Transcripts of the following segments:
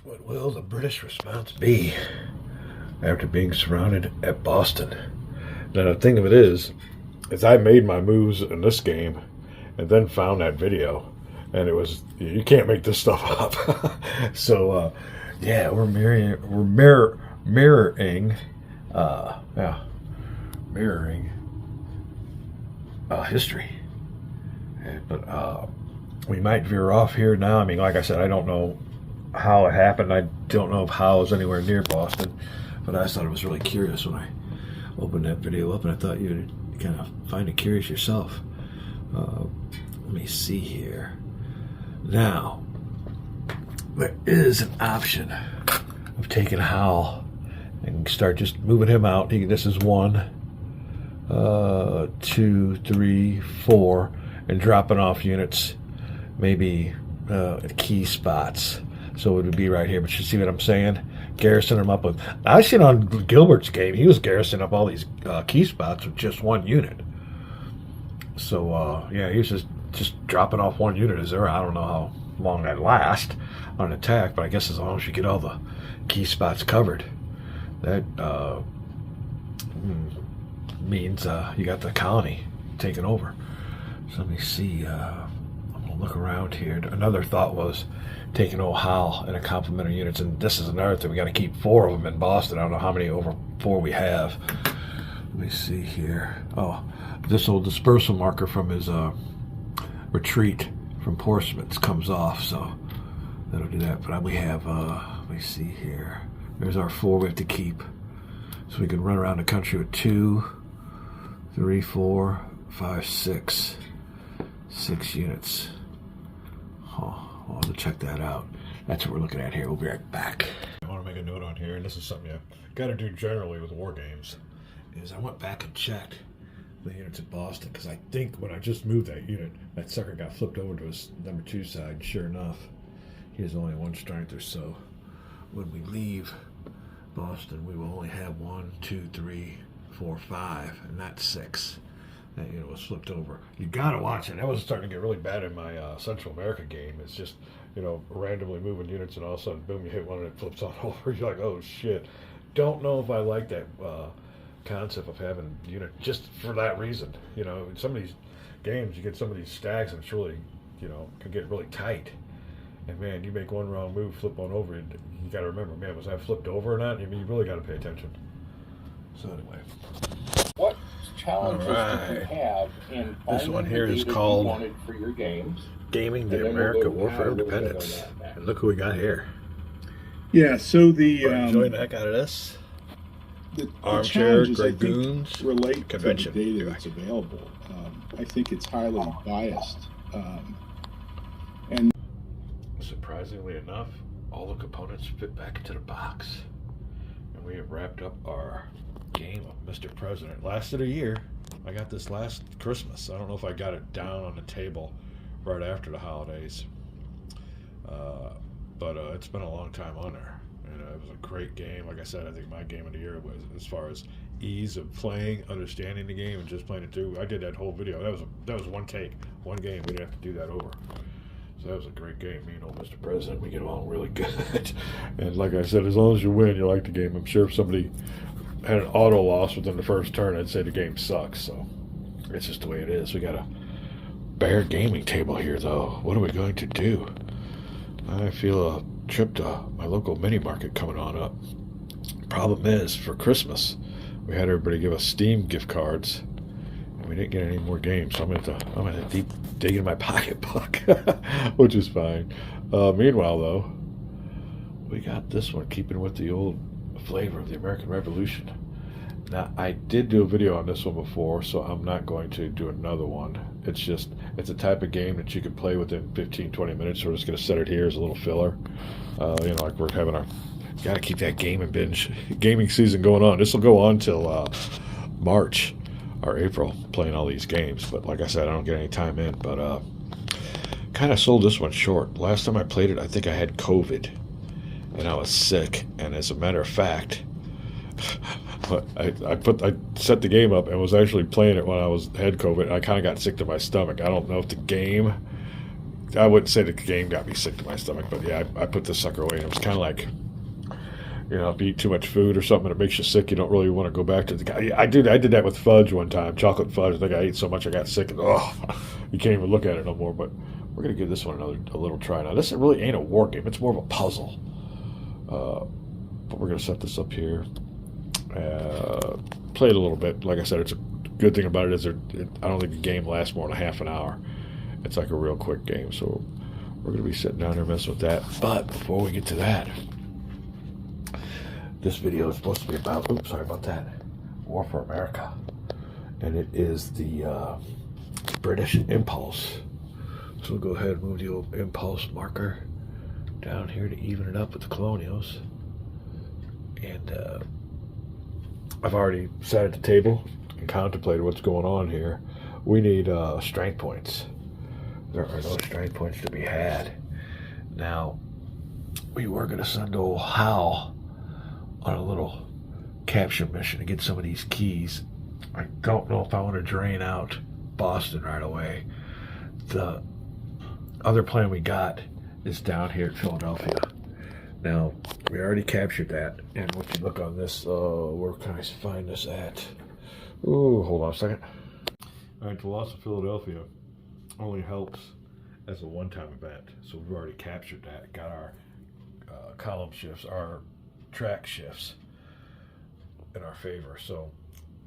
What will the British response be after being surrounded at Boston? Now, the thing of it is I made my moves in this game and then found that video, and it was, you can't make this stuff up. So, yeah, we're mirroring history. But we might veer off here now. I mean, like I said, I don't know how it happened. I don't know if Howe is anywhere near Boston, but I thought it was really curious when I opened that video up, and I thought you'd kind of find it curious yourself. Let me see here. Now, there is an option of taking Howe and start just moving him out. This is 1, 2, 3, 4, and dropping off units, maybe at key spots. So it would be right here, but you see what I'm saying? Garrison them up with. I seen on Gilbert's game, he was garrisoning up all these key spots with just 1 unit. So yeah, he was just dropping off 1 unit. I don't know how long that lasts on an attack, but I guess as long as you get all the key spots covered, that means you got the colony taken over. So let me see. I'm gonna look around here. Another thought was taking Howe and a complement of units, and this is another thing. We got to keep 4 of them in Boston. I don't know how many over 4 we have. Let me see here. Oh, this old dispersal marker from his retreat from Portsmouth comes off, so that'll do that. But we have, let me see here. There's our 4 we have to keep. So we can run around the country with 2, 3, 4, 5, 6 units. Oh, I'll have to check that out. That's what we're looking at here. We'll be right back. I want to make a note on here, and this is something you got to do generally with war games, is I went back and checked the units at Boston, because I think when I just moved that unit, that sucker got flipped over to his number 2 side, and sure enough, he has only 1 strength or so. When we leave Boston, we will only have 1, 2, 3, 4, 5, and not 6. That unit was flipped over. You gotta watch it. That was starting to get really bad in my Central America game. It's just, randomly moving units, and all of a sudden, boom, you hit one and it flips on over. You're like, oh shit. Don't know if I like that concept of having unit just for that reason. In some of these games, you get some of these stacks, and it's really, can get really tight. And man, you make one wrong move, flip one over, and you got to remember, man, was that flipped over or not? I mean, you really got to pay attention. So anyway, what challenges do you have in this one finding here the is data you called wanted for your games? Gaming the And then America we'll go War for down a little bit Independence. on that. And look who we got here. Yeah, so the Enjoying the heck out of this. the Armchair, challenges, I Dragoons, think, relate convention. to the data that's available. I think it's highly biased. And Surprisingly enough, all the components fit back into the box. And we have wrapped up our game of Mr. President. Lasted a year. I got this last Christmas. I don't know if I got it down on the table right after the holidays. But it's been a long time on there. And it was a great game. Like I said, I think my game of the year was, as far as ease of playing, understanding the game, and just playing it through. I did that whole video. That was one take, one game. We didn't have to do that over. So that was a great game. Me and old Mr. President, we get along really good. And like I said, as long as you win, you like the game. I'm sure if somebody had an auto loss within the first turn, I'd say the game sucks. So it's just the way it is. We got a bare gaming table here, though. What are we going to do? I feel a trip to my local mini market coming on up. Problem is, for Christmas, we had everybody give us Steam gift cards, and we didn't get any more games. So I'm gonna deep dig in my pocketbook, which is fine. Meanwhile, though, we got this one, keeping with the old flavor of the American Revolution. Now, I did do a video on this one before, so I'm not going to do another one. It's a type of game that you can play within 15-20 minutes. So we're just going to set it here as a little filler. Like we're having got to keep that gaming season going on. This will go on till March or April, playing all these games. But like I said, I don't get any time in. But kind of sold this one short. Last time I played it, I think I had COVID, and I was sick. And as a matter of fact, I set the game up and was actually playing it when I had COVID. I kind of got sick to my stomach. I don't know if the game I wouldn't say the game got me sick to my stomach, but yeah, I put this sucker away. And it was kind of like, if you eat too much food or something, it makes you sick. You don't really want to go back to the guy. I did that with fudge one time, chocolate fudge. I think I ate so much I got sick, and you can't even look at it no more. But we're gonna give this one a little try now. This really ain't a war game; it's more of a puzzle. But we're gonna set this up here. Play it a little bit. Like I said, it's a good thing about it is I don't think the game lasts more than a half an hour. It's like a real quick game, so we're gonna be sitting down there messing with that. But before we get to that. This video is supposed to be about, sorry about that, War for America. And it is the British Impulse. So we'll go ahead and move the old Impulse marker down here to even it up with the Colonials. And I've already sat at the table and contemplated what's going on here. We need strength points. There are no strength points to be had. Now, we were going to send old Hal on a little capture mission to get some of these keys. I don't know if I want to drain out Boston right away. The other plan we got is down here at Philadelphia. Now, we already captured that, and when you look on this, where can I find this at? Ooh, hold on a second. All right, the loss of Philadelphia only helps as a one-time event, so we've already captured that. Got our column shifts, our track shifts in our favor. So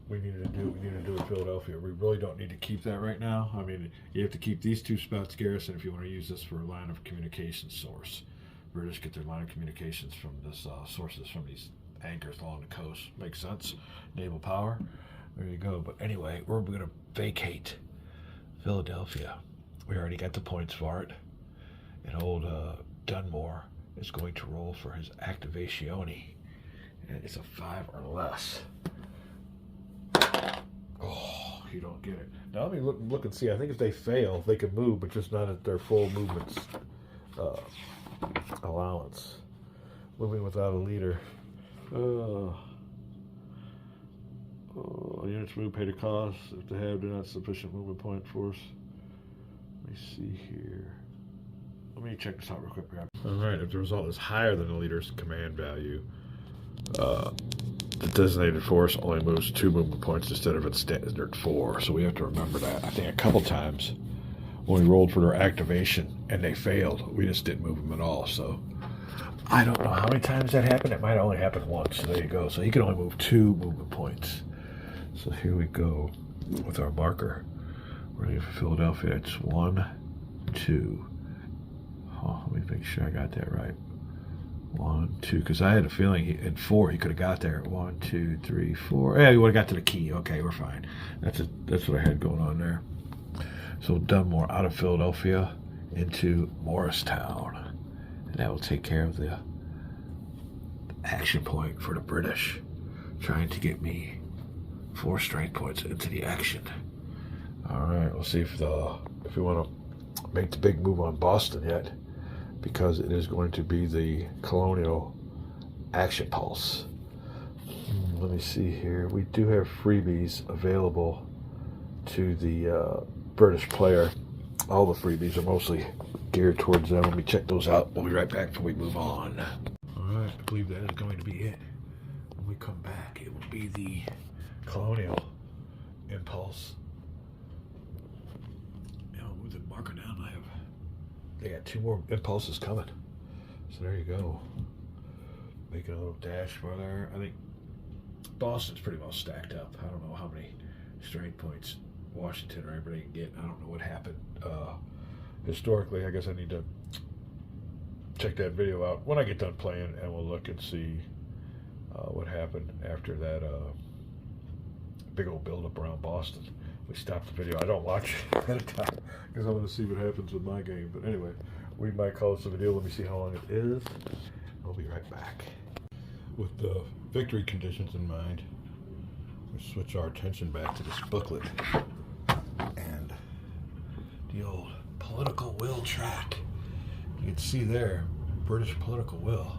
we need to do with Philadelphia. We really don't need to keep that right now. I mean, you have to keep these two spots garrison if you want to use this for a line of communication source. British get their line of communications from this sources from these anchors along the coast. Makes sense. Naval power. There you go. But anyway, we're going to vacate Philadelphia. We already got the points for it. And old Dunmore is going to roll for his activatione, and it's a 5 or less. Oh, you don't get it. Now let me look and see. I think if they fail, they can move, but just not at their full movements allowance. Moving without a leader. Units move pay the cost if they have not sufficient movement point force. Let me see here. Let me check this out real quick. All right, if the result is higher than the leader's command value, the designated force only moves 2 movement points instead of its standard 4. So we have to remember that. I think a couple times when we rolled for their activation and they failed, we just didn't move them at all. So I don't know how many times that happened. It might only happen once. So there you go. So he can only move 2 movement points. So here we go with our marker. We're going to for Philadelphia. It's 1, 2. Oh, let me make sure I got that right. 1, 2, because I had a feeling in 4 he could have got there. 1, 2, 3, 4. Yeah, he would have got to the key. Okay, we're fine. That's what I had going on there. So Dunmore out of Philadelphia into Morristown, and that will take care of the action point for the British, trying to get me 4 strength points into the action. All right, we'll see if we want to make the big move on Boston yet, because it is going to be the Colonial Action Pulse. Let me see here. We do have freebies available to the British player. All the freebies are mostly geared towards them. Let me check those out. We'll be right back before we move on. All right, I believe that is going to be it. When we come back, it will be the Colonial Impulse. Move the marker down. They got 2 more impulses coming. So there you go. Making a little dash for there. I think Boston's pretty well stacked up. I don't know how many strength points Washington or anybody can get. I don't know what happened. Historically, I guess I need to check that video out when I get done playing, and we'll look and see what happened after that big old build-up around Boston. We stopped the video. I don't watch at a time because I want to see what happens with my game. But anyway, we might call this a video. Let me see how long it is. I'll be right back. With the victory conditions in mind, we switch our attention back to this booklet and the old political will track. You can see there, British political will,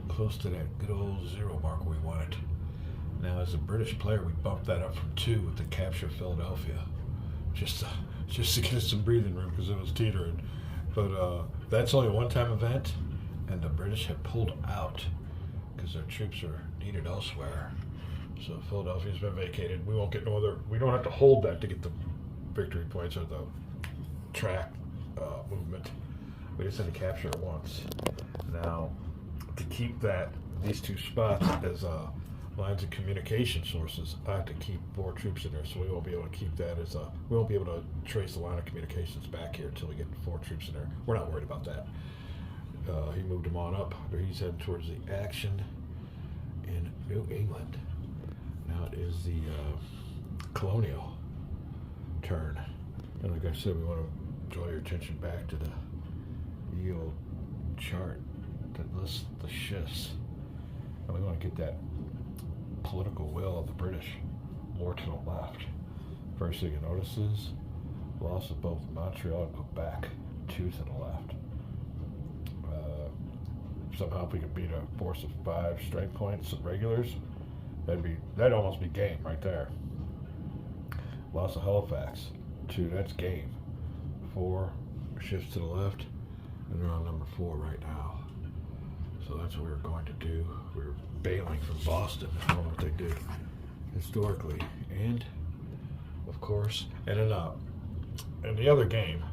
close to that good old 0 mark we wanted. Now, as a British player, we bumped that up from 2 with the capture of Philadelphia, just to get us some breathing room because it was teetering. But that's only a one-time event, and the British have pulled out because their troops are needed elsewhere. So Philadelphia's been vacated. We won't get no other. We don't have to hold that to get the victory points or the track movement. We just had to capture it once. Now, to keep these two spots as lines of communication sources, I have to keep more troops in there, so we won't be able to keep that as we won't be able to trace the line of communications back here until we get 4 troops in there. We're not worried about that. He moved them on up, or he's heading towards the action in New England. Now it is the colonial turn. And like I said, we want to draw your attention back to the old chart that lists the shifts. And we want to get that political will of the British more to the left. First thing you notice is loss of both Montreal and Quebec, 2 to the left. Somehow if we could beat a force of 5 strength points of regulars, that'd almost be game right there. Loss of Halifax, 2, that's game. 4 shifts to the left, and they're on number 4 right now. So that's what we're going to do. We're bailing from Boston. I don't know what they did historically. And, of course, and in the other game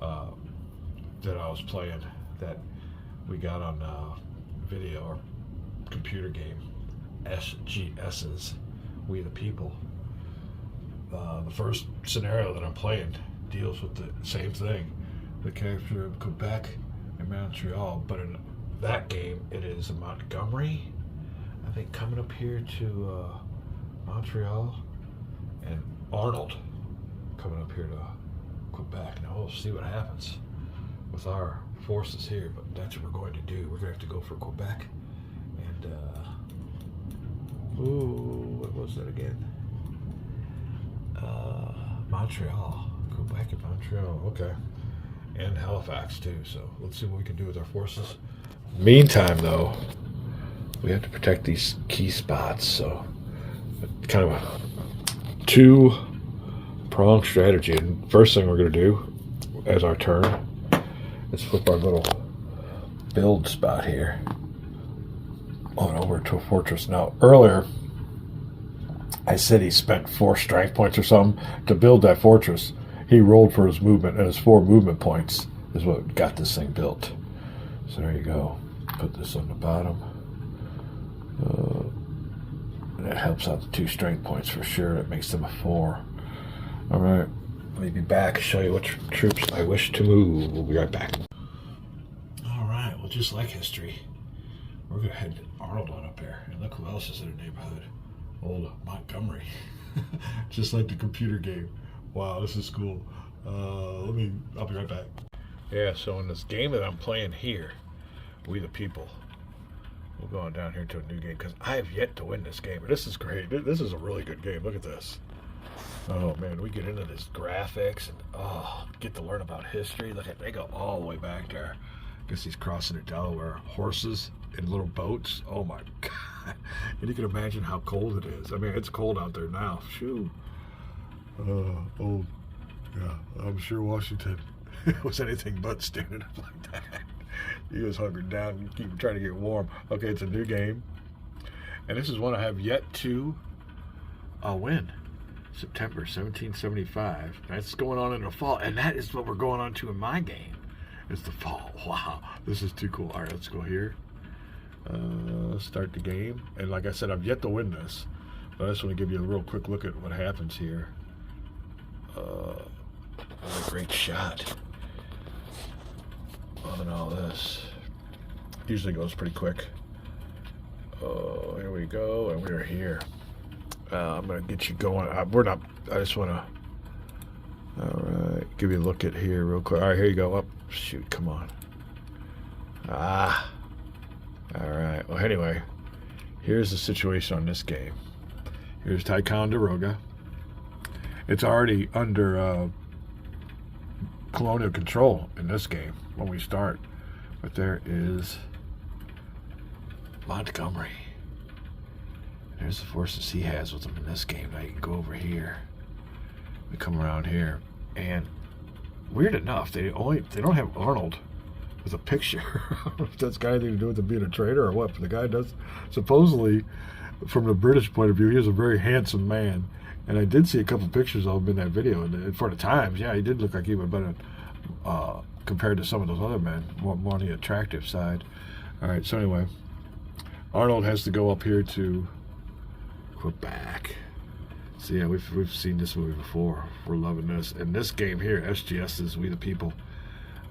that I was playing that we got on video or computer game, SGS's We the People. The first scenario that I'm playing deals with the same thing, the capture of Quebec and Montreal, but in that game it is Montgomery, I think, coming up here to Montreal, and Arnold coming up here to Quebec. Now we'll see what happens with our forces here, but that's what we're going to do. We're going to have to go for Quebec and what was that again? Montreal. Quebec and Montreal, okay. And Halifax too, so let's see what we can do with our forces. Meantime though, we have to protect these key spots, so kind of a 2-pronged strategy. And first thing we're going to do as our turn is flip our little build spot here on over to a fortress. Now earlier I said he spent 4 strength points or something to build that fortress. He rolled for his movement, and his 4 movement points is what got this thing built. So there you go. Put this on the bottom. And that helps out the 2 strength points for sure. It makes them a 4. All right. Let me be back, show you what troops I wish to move. We'll be right back. All right. Well, just like history, we're going to head Arnold on up there. And look who else is in the neighborhood. Old Montgomery. Just like the computer game. Wow, this is cool. I'll be right back. Yeah, so in this game that I'm playing here, We the People, we're going down here to a new game because I have yet to win this game. But this is great. This is a really good game. Look at this. Oh man, we get into this graphics and get to learn about history. Look at, they go all the way back there. Guess he's crossing the Delaware. Horses in little boats. Oh my God. And you can imagine how cold it is. I mean, it's cold out there now. Shoo. Yeah, I'm sure Washington was anything but standing up like that. He was hunkered down and keep trying to get warm. Okay, it's a new game. And this is one I have yet to win. September 1775. That's going on in the fall. And that is what we're going on to in my game. It's the fall. Wow, this is too cool. All right, let's go here. Let's start the game. And like I said, I've yet to win this. But I just want to give you a real quick look at what happens here. What a great shot on all this. Usually goes pretty quick. Oh, here we go, and we're here. I'm gonna get you going. I just want to. All right, give you a look at here real quick. All right, here you go. Up, shoot, come on. All right. Well, anyway, here's the situation on this game. Here's Ticonderoga. It's already under colonial control in this game when we start. But there is Montgomery. There's the forces he has with him in this game. Now you can go over here. We come around here. And weird enough, they don't have Arnold with a picture. I don't know if that's got anything to do with him being a traitor or what, but the guy does, supposedly, from the British point of view, he is a very handsome man. And I did see a couple pictures of him in that video. And for the times, yeah, he did look like he would have been, compared to some of those other men, more on the attractive side. All right, so anyway, Arnold has to go up here to Quebec. So yeah, we've seen this movie before. We're loving this. And this game here, SGS's We the People,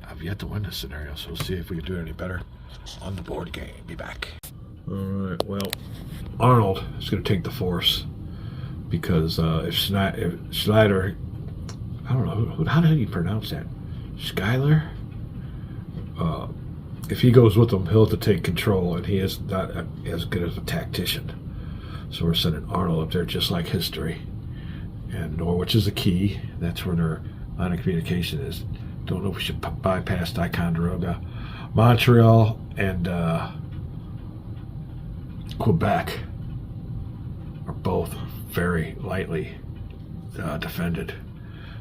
I've yet to win this scenario, so we'll see if we can do it any better on the board game. Be back. All right, well, Arnold is going to take the force because if Schneider, I don't know, how do you pronounce that? Skyler? If he goes with them, he'll have to take control, and he is not as good as a tactician. So we're sending Arnold up there just like history. And Norwich is the key. That's where their line of communication is. Don't know if we should bypass Ticonderoga. Montreal and Quebec are both very lightly defended.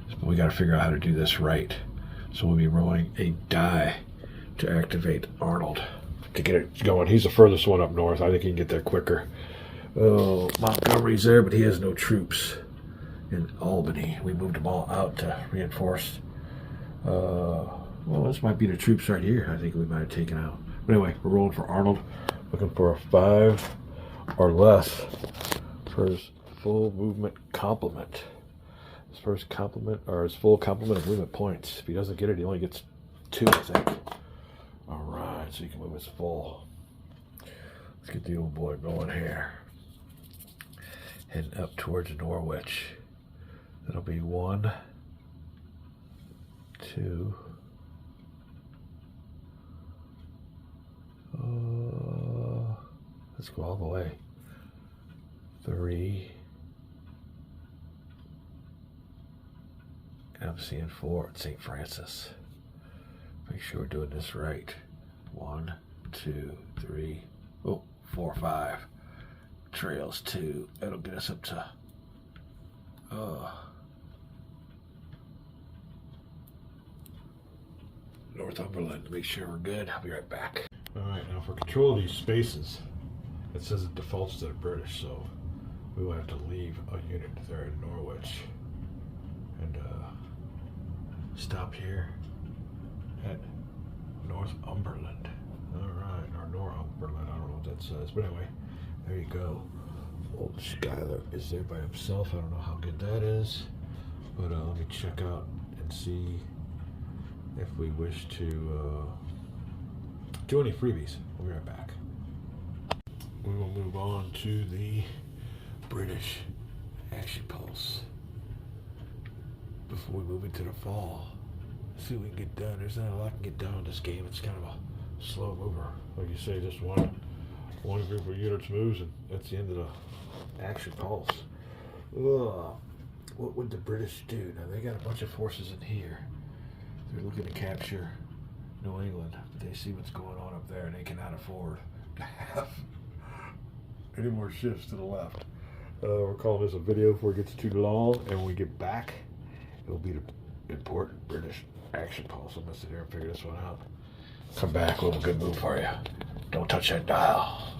But we got to figure out how to do this right. So we'll be rolling a die to activate Arnold to get it going. He's the furthest one up north. I think he can get there quicker. Oh, Montgomery's there, but he has no troops in Albany. We moved them all out to reinforce. Well, this might be the troops right here. I think we might have taken out. But anyway, we're rolling for Arnold. Looking for a 5 or less for his full movement complement. His first complement, or his full complement of movement points. If he doesn't get it, he only gets 2, I think. All right, so you can move his full. Let's get the old boy going here. Heading up towards Norwich. That'll be 1, 2. Let's go all the way. 3. And I'm seeing 4 at St. Francis. Make sure we're doing this right. 1, 2, 3. Oh, 4, 5. Trails 2. That'll get us up to Northumberland. Make sure we're good. I'll be right back. All right, now for control of these spaces, it says it defaults to the British, so we will have to leave a unit there in Norwich and stop here at Northumberland. All right, or Northumberland. I don't know what that says, but anyway, there you go. Old Skyler is there by himself. I don't know how good that is, but let me check out and see if we wish to do any freebies. We'll be right back. We will move on to the British Action Pulse before we move into the fall. See what we can get done. There's not a lot to get done in this game. It's kind of a slow mover. Like you say, just one group of units moves, and that's the end of the Action Pulse. Ugh. What would the British do? Now, they got a bunch of forces in here. They're looking to capture New England, but they see what's going on up there, and they cannot afford to have any more shifts to the left. We're calling this a video before it gets too long, and when we get back, it'll be the important British Action Pulse. I'm going to sit here and figure this one out. Come back, we'll have a good move for you. Don't touch that dial.